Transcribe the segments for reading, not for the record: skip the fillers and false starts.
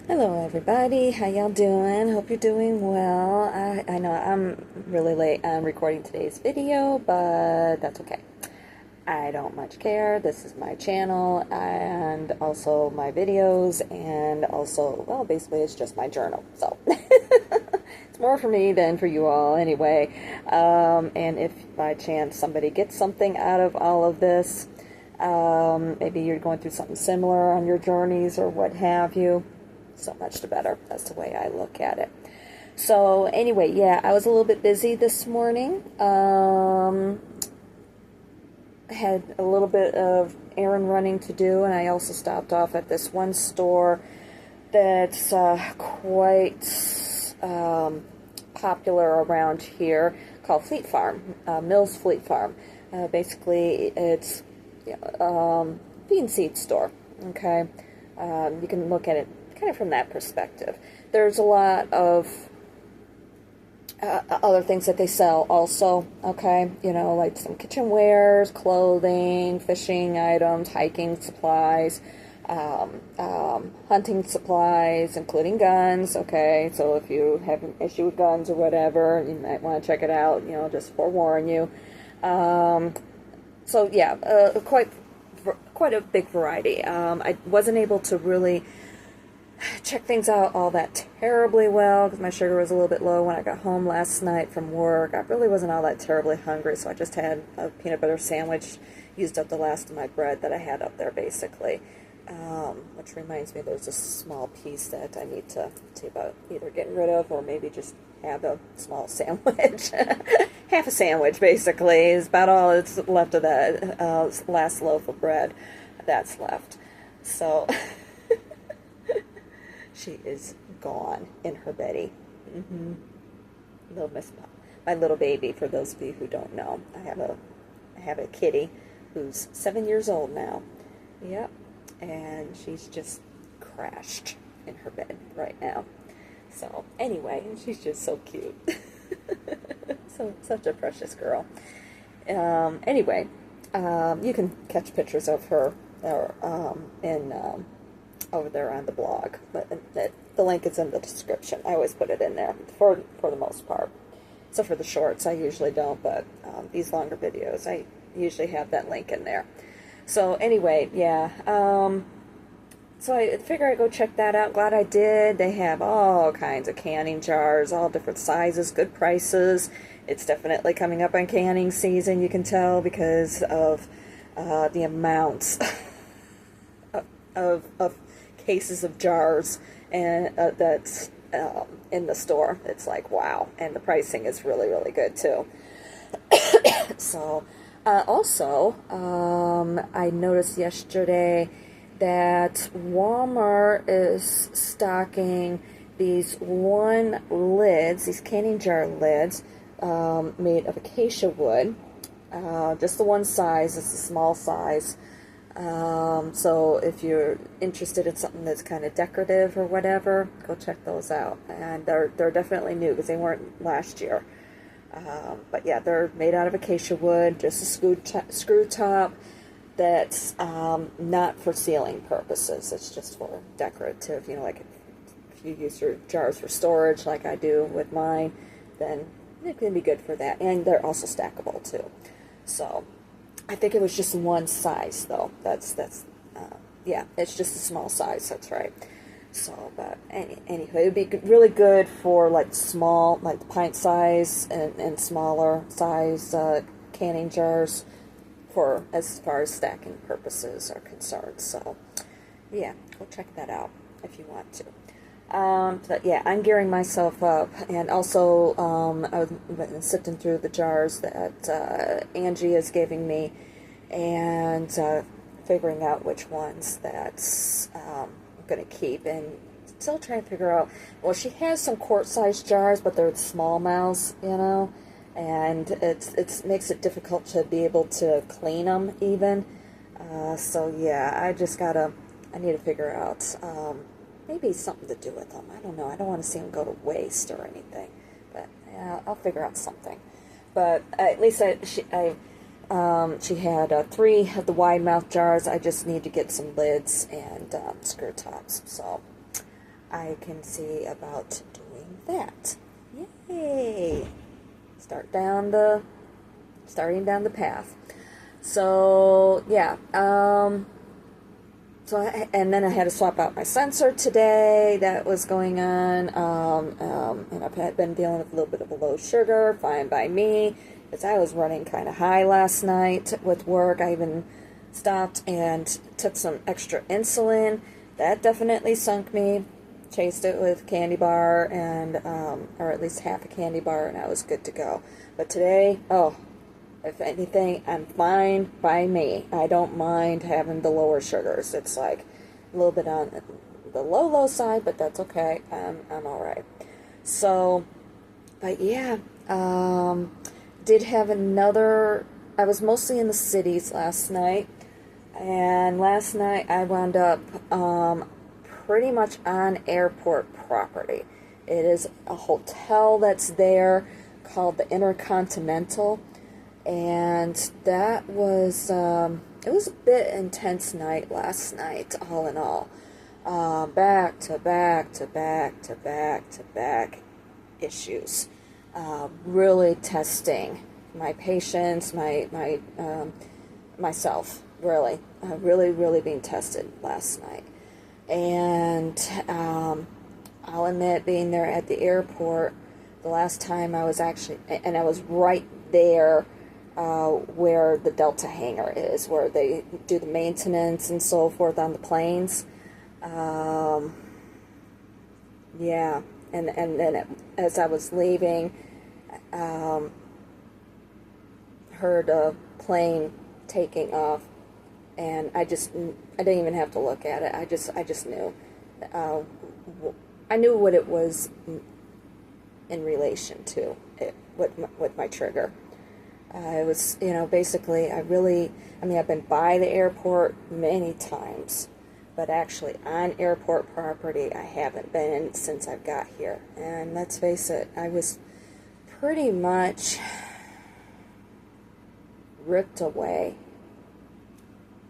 Hello everybody, how y'all doing? Hope you're doing well. I know I'm really late on recording today's video, but that's okay. I don't much care. This is my channel and also my videos and also, well, basically it's just my journal. So it's more for me than for you all anyway. And if by chance somebody gets something out of all of this, maybe you're going through something similar on your journeys or what have you, so much the better. That's the way I look at it. So anyway, yeah, I was a little bit busy this morning. Had a little bit of errand running to do, and I also stopped off at this one store that's quite popular around here, called Fleet Farm, Mills Fleet Farm. Basically, it's feed and seed store. Okay, you can look at it kind of from that perspective. There's a lot of other things that they sell also, okay, like some kitchenwares, clothing, fishing items, hiking supplies, hunting supplies, including guns, okay, so if you have an issue with guns or whatever, you might want to check it out, just forewarn you. So yeah, quite a big variety. I wasn't able to really check things out all that terribly well because my sugar was a little bit low when I got home last night from work. I really wasn't all that terribly hungry, so I just had a peanut butter sandwich, used up the last of my bread that I had up there basically, which reminds me there's a small piece that I need to see about either getting rid of or maybe just have a small sandwich. Half a sandwich basically is about all that's left of that last loaf of bread that's left. So she is gone in her beddy. Little Miss, my little baby. For those of you who don't know, I have a kitty who's 7 years old now. Yep, and she's just crashed in her bed right now. So anyway, she's just so cute. So such a precious girl. Anyway, you can catch pictures of her over there on the blog, but the link is in the description. I always put it in there for the most part. So for the shorts, I usually don't, but these longer videos, I usually have that link in there. So anyway, yeah. So I figured I'd go check that out. Glad I did. They have all kinds of canning jars, all different sizes, good prices. It's definitely coming up on canning season, you can tell, because of the amounts of cases of jars and that's in the store. It's like, wow, and the pricing is really, really good too. So also I noticed yesterday that Walmart is stocking these these canning jar lids made of acacia wood, just the one size. It's a small size. So if you're interested in something that's kind of decorative or whatever, go check those out. And they're definitely new because they weren't last year. But yeah, they're made out of acacia wood, just a screw top that's not for sealing purposes. It's just for decorative. Like if you use your jars for storage like I do with mine, then it can be good for that. And they're also stackable too. So I think it was just one size though. Yeah, it's just a small size. That's right. So, but anyway, it would be really good for like small, like the pint size and smaller size canning jars for as far as stacking purposes are concerned. So, yeah, go check that out if you want to. But yeah, I'm gearing myself up, and also I was sifting through the jars that Angie is giving me, and figuring out which ones that I'm going to keep, and still trying to figure out, well, she has some quart-sized jars, but they're small mouths, and it makes it difficult to be able to clean them even. So yeah, I need to figure out maybe something to do with them. I don't know. I don't want to see them go to waste or anything, but yeah, I'll figure out something. But at least she had 3 of the wide mouth jars. I just need to get some lids and screw tops. So I can see about doing that. Yay! Starting down the path. So yeah, and then I had to swap out my sensor today. That was going on, and I've been dealing with a little bit of a low sugar. Fine by me, because I was running kind of high last night with work. I even stopped and took some extra insulin. That definitely sunk me. Chased it with candy bar and or at least half a candy bar, and I was good to go. But today, oh, if anything, I'm fine by me. I don't mind having the lower sugars. It's like a little bit on the low side, but that's okay. I'm all right. So, but yeah, did have another. I was mostly in the cities last night, and last night I wound up pretty much on airport property. It is a hotel that's there called the Intercontinental. And that was, it was a bit intense night last night, all in all. Back to back to back to back to back issues. Really testing my patience, myself, really. Really being tested last night. And I'll admit, being there at the airport, the last time I was actually, and I was right there where the Delta hangar is, where they do the maintenance and so forth on the planes. Yeah, and then as I was leaving, heard a plane taking off, and I didn't even have to look at it. I just knew. I knew what it was in relation to it with my trigger. It was, basically, I've been by the airport many times, but actually on airport property, I haven't been since I've got here. And let's face it, I was pretty much ripped away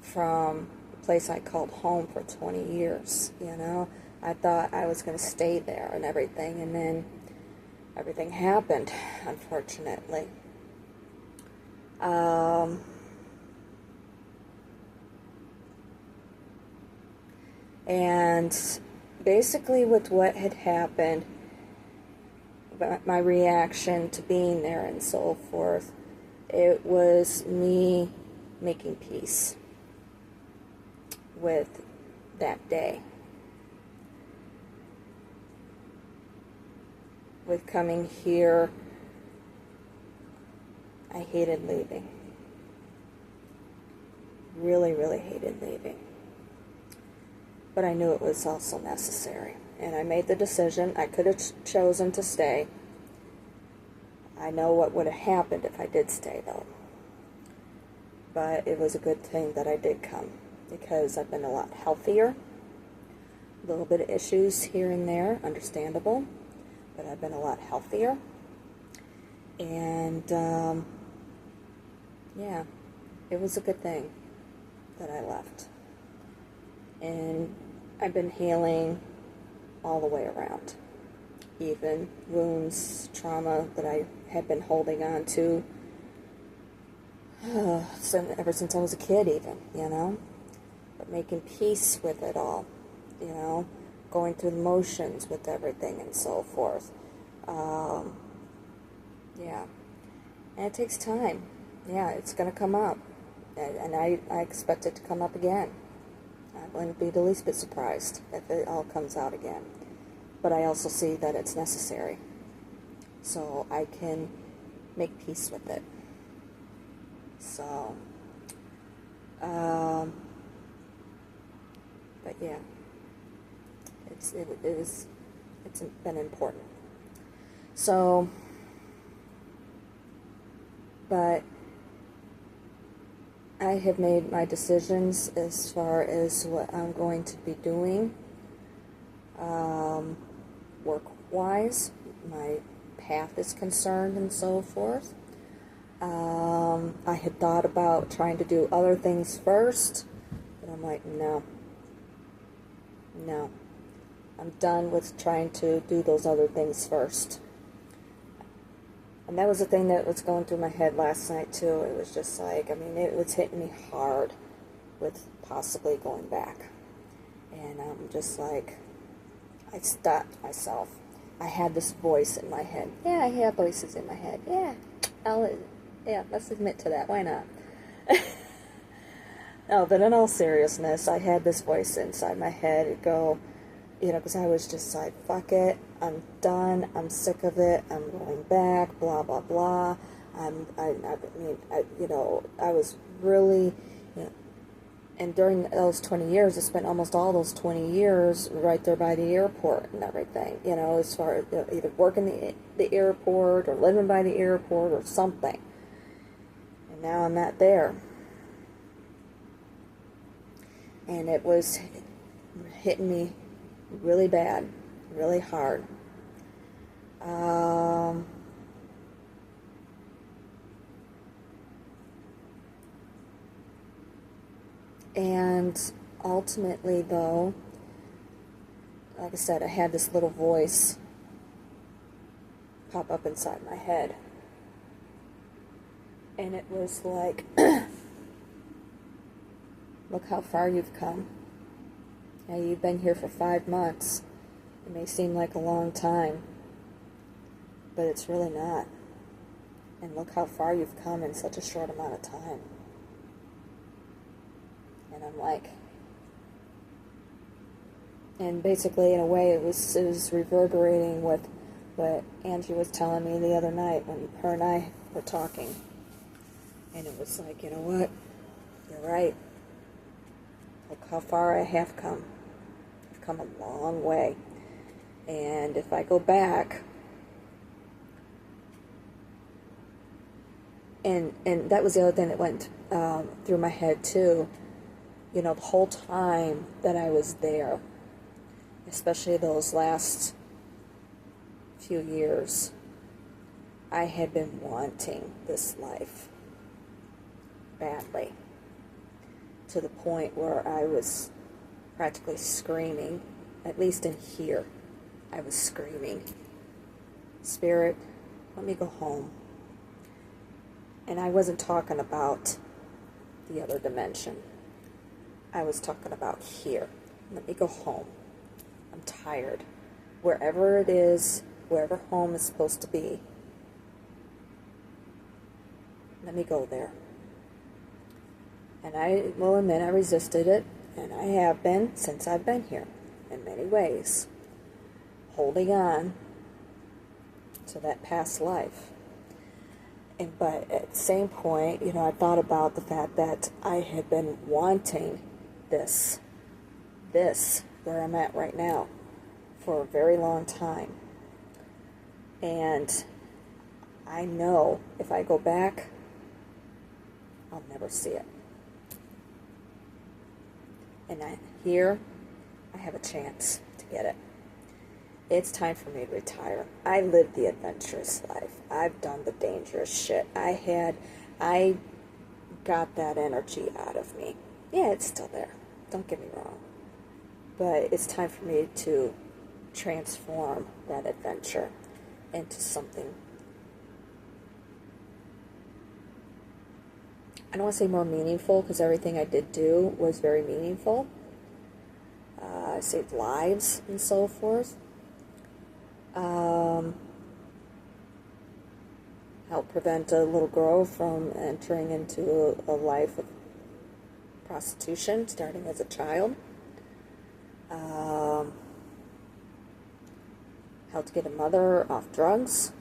from a place I called home for 20 years, I thought I was going to stay there and everything, and then everything happened, unfortunately. And basically with what had happened, my reaction to being there and so forth, it was me making peace with that day. With coming here, I hated leaving. Really hated leaving. But I knew it was also necessary. And I made the decision. I could have chosen to stay. I know what would have happened if I did stay, though. But it was a good thing that I did come, because I've been a lot healthier. A little bit of issues here and there, understandable. But I've been a lot healthier. And, yeah, it was a good thing that I left. And I've been healing all the way around. Even wounds, trauma that I had been holding on to ever since I was a kid even, But making peace with it all, going through the motions with everything and so forth. Yeah. And it takes time. Yeah, it's going to come up. And I expect it to come up again. I wouldn't be the least bit surprised if it all comes out again. But I also see that it's necessary. So I can make peace with it. So, but yeah, it's been important. So, but I have made my decisions as far as what I'm going to be doing, work-wise, my path is concerned and so forth. I had thought about trying to do other things first, but I'm like, no. I'm done with trying to do those other things first. And that was the thing that was going through my head last night too. It was just like, I mean, it was hitting me hard with possibly going back. And I'm just like, I stopped myself. I had this voice in my head. Yeah, I have voices in my head. Yeah, let's admit to that. Why not? No, but in all seriousness, I had this voice inside my head go, because I was just like, fuck it, I'm done, I'm sick of it, I'm going back, blah, blah, blah. I was really, and during those 20 years, I spent almost all those 20 years right there by the airport and everything, as far as either working the airport or living by the airport or something. And now I'm not there. And it was hitting me really bad, really hard. And ultimately, though, like I said, I had this little voice pop up inside my head. And it was like, look how far you've come. Now, you've been here for 5 months. It may seem like a long time, but it's really not. And look how far you've come in such a short amount of time. And I'm like, and basically in a way it was reverberating with what Angie was telling me the other night when her and I were talking. And it was like, you know what? You're right. Look how far I have come. I've come a long way. And if I go back, and that was the other thing that went through my head too, the whole time that I was there, especially those last few years, I had been wanting this life badly, to the point where I was practically screaming, at least in here, I was screaming, Spirit, let me go home. And I wasn't talking about the other dimension. I was talking about here. Let me go home. I'm tired. Wherever it is, wherever home is supposed to be, let me go there. And I will admit I resisted it, and I have been since I've been here, in many ways, holding on to that past life. But at the same point, I thought about the fact that I had been wanting this, where I'm at right now, for a very long time. And I know if I go back, I'll never see it. And here, I have a chance to get it. It's time for me to retire. I lived the adventurous life. I've done the dangerous shit. I got that energy out of me. Yeah, it's still there. Don't get me wrong. But it's time for me to transform that adventure into something, I don't want to say more meaningful, because everything I did do was very meaningful. I saved lives and so forth. Helped prevent a little girl from entering into a life of prostitution, starting as a child. Helped get a mother off drugs.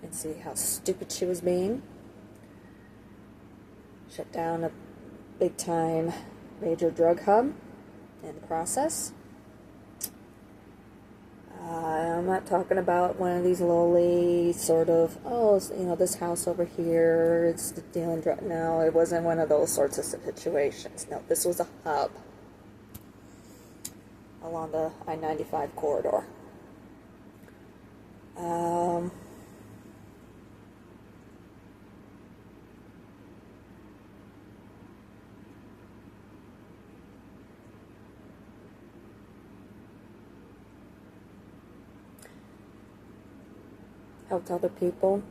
And see how stupid she was being. Shut down a big-time major drug hub in the process. I'm not talking about one of these lowly sort of, this house over here, it's dealing drug. No, it wasn't one of those sorts of situations. No, this was a hub along the I-95 corridor. helped other people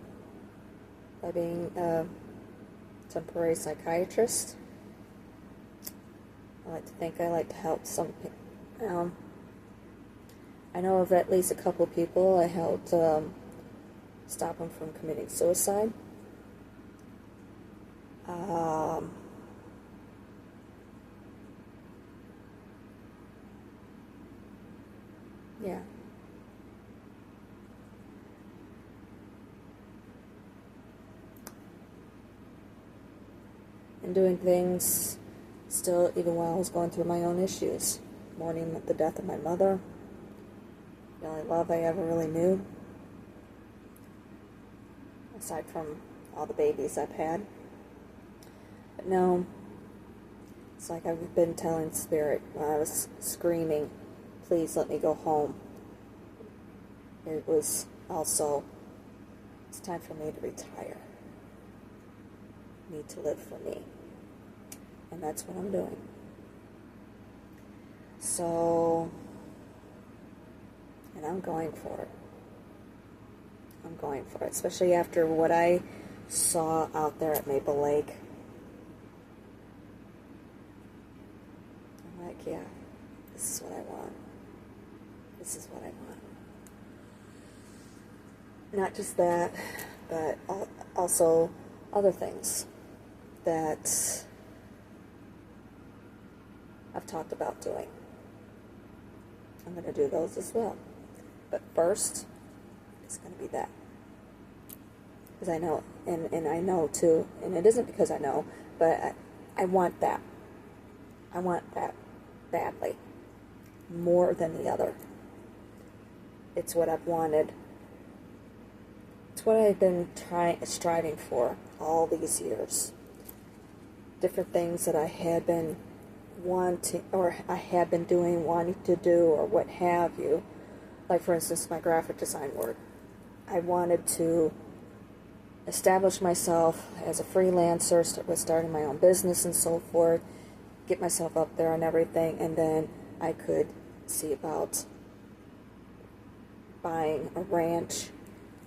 by being a temporary psychiatrist. I like to think I like to help some people. I know of at least a couple of people I helped stop them from committing suicide. Yeah. And doing things still, even while I was going through my own issues. Mourning the death of my mother. The only love I ever really knew. Aside from all the babies I've had. But no, it's like I've been telling Spirit when I was screaming, please let me go home. It was also, it's time for me to retire. I need to live for me. And that's what I'm doing. So, and I'm going for it. I'm going for it, especially after what I saw out there at Maple Lake. I'm like, yeah, this is what I want. This is what I want. Not just that, but also other things that I've talked about doing. I'm going to do those as well. But first, it's going to be that. Because I know, and I know too, and it isn't because I know, but I want that. I want that badly. More than the other. It's what I've wanted. It's what I've been striving for all these years. Different things that I had been wanting, or I had been doing, wanting to do, or what have you. Like, for instance, my graphic design work. I wanted to establish myself as a freelancer, with starting my own business and so forth, get myself up there and everything, and then I could see about buying a ranch,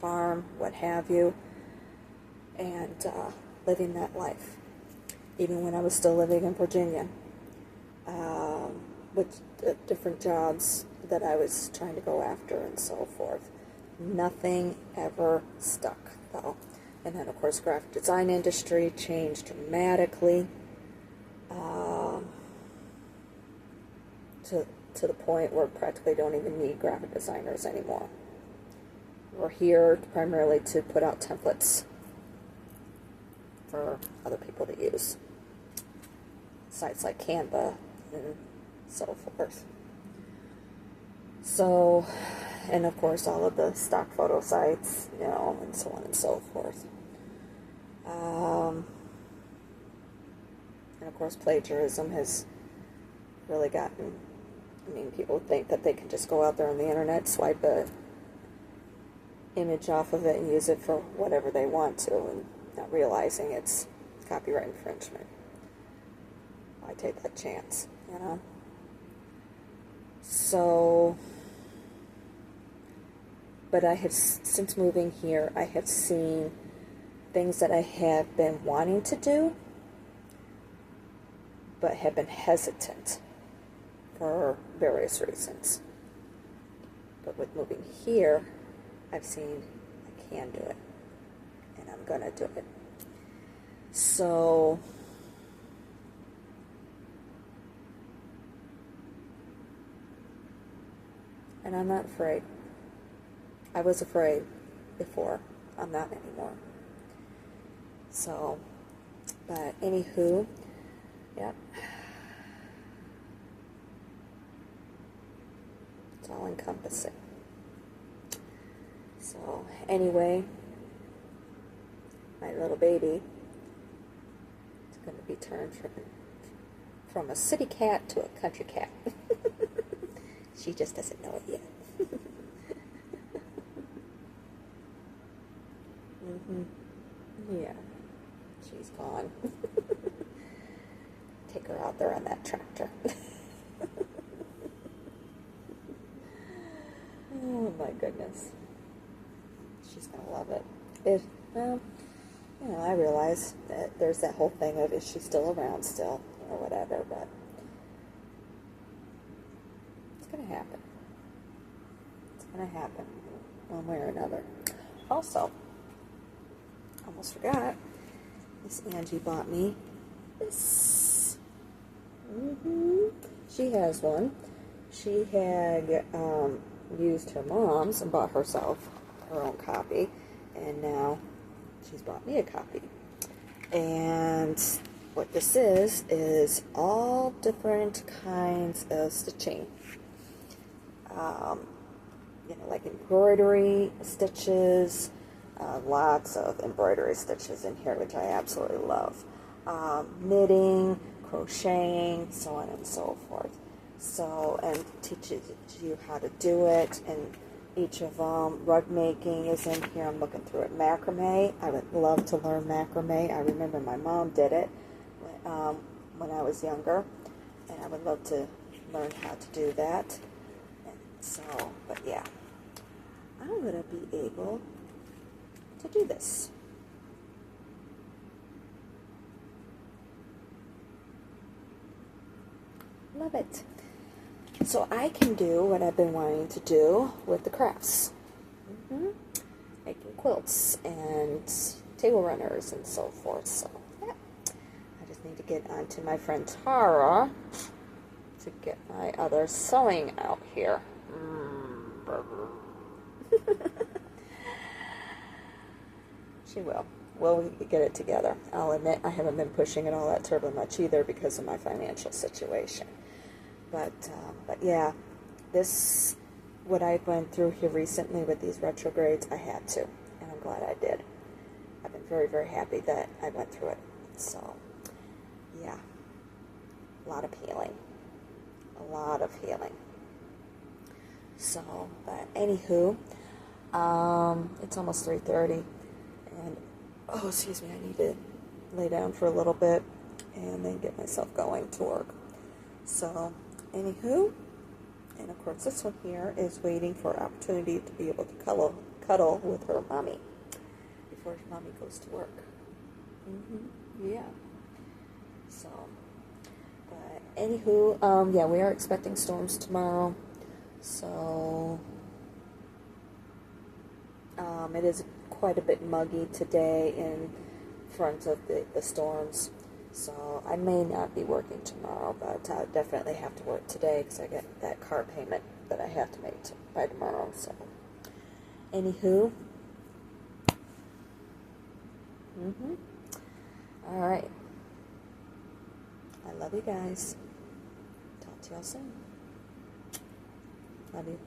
farm, what have you, and living that life. Even when I was still living in Virginia, with different jobs that I was trying to go after and so forth. Nothing ever stuck, though. And then, of course, graphic design industry changed dramatically to the point where practically don't even need graphic designers anymore. We're here primarily to put out templates for other people to use. Sites like Canva and so forth. So, and of course all of the stock photo sites, you know, and so on and so forth. And of course plagiarism has really gotten, I mean, people think that they can just go out there on the internet, swipe a image off of it and use it for whatever they want to, and not realizing it's copyright infringement. I take that chance, you know. So, but I have, since moving here, I have seen things that I have been wanting to do, but have been hesitant for various reasons. But with moving here, I've seen I can do it, and I'm gonna do it. So, and I'm not afraid. I was afraid before. I'm not anymore. So, but anywho, yep. It's all encompassing. So, anyway, my little baby is going to be turned from a city cat to a country cat. She just doesn't know it yet. Yeah, she's gone. Take her out there on that tractor. Oh my goodness. She's going to if, well, I realize that there's that whole thing of is she still around still or whatever, but it's going to happen. It's going to happen one way or another. Also, almost forgot, Miss Angie bought me this. She has one. She had used her mom's and bought herself her own copy, and now she's bought me a copy. And what this is all different kinds of stitching. Like embroidery stitches, lots of embroidery stitches in here, which I absolutely love. Knitting, crocheting, so on and so forth. So, and teaches you how to do it, and each of them, rug making is in here. I'm looking through it. Macrame, I would love to learn macrame. I remember my mom did it when I was younger, and I would love to learn how to do that. And so, but yeah, I'm going to be able to do this. Love it. So I can do what I've been wanting to do with the crafts. Making quilts and table runners and so forth. So yeah, I just need to get onto my friend Tara to get my other sewing out here. She will. We'll get it together. I'll admit I haven't been pushing it all that terribly much either because of my financial situation. But yeah, this, what I went through here recently with these retrogrades, I had to, and I'm glad I did. I've been very, very happy that I went through it. So, yeah, a lot of healing. A lot of healing. So, but anywho, it's almost 3:30, and, oh, excuse me, I need to lay down for a little bit and then get myself going to work. So, anywho, and of course this one here is waiting for opportunity to be able to cuddle with her mommy before mommy goes to work. Yeah. So, but anywho, yeah, we are expecting storms tomorrow. So, it is quite a bit muggy today in front of the storms. So I may not be working tomorrow, but I definitely have to work today because I get that car payment that I have to make by tomorrow. So, anywho, all right. I love you guys. Talk to y'all soon. Love you.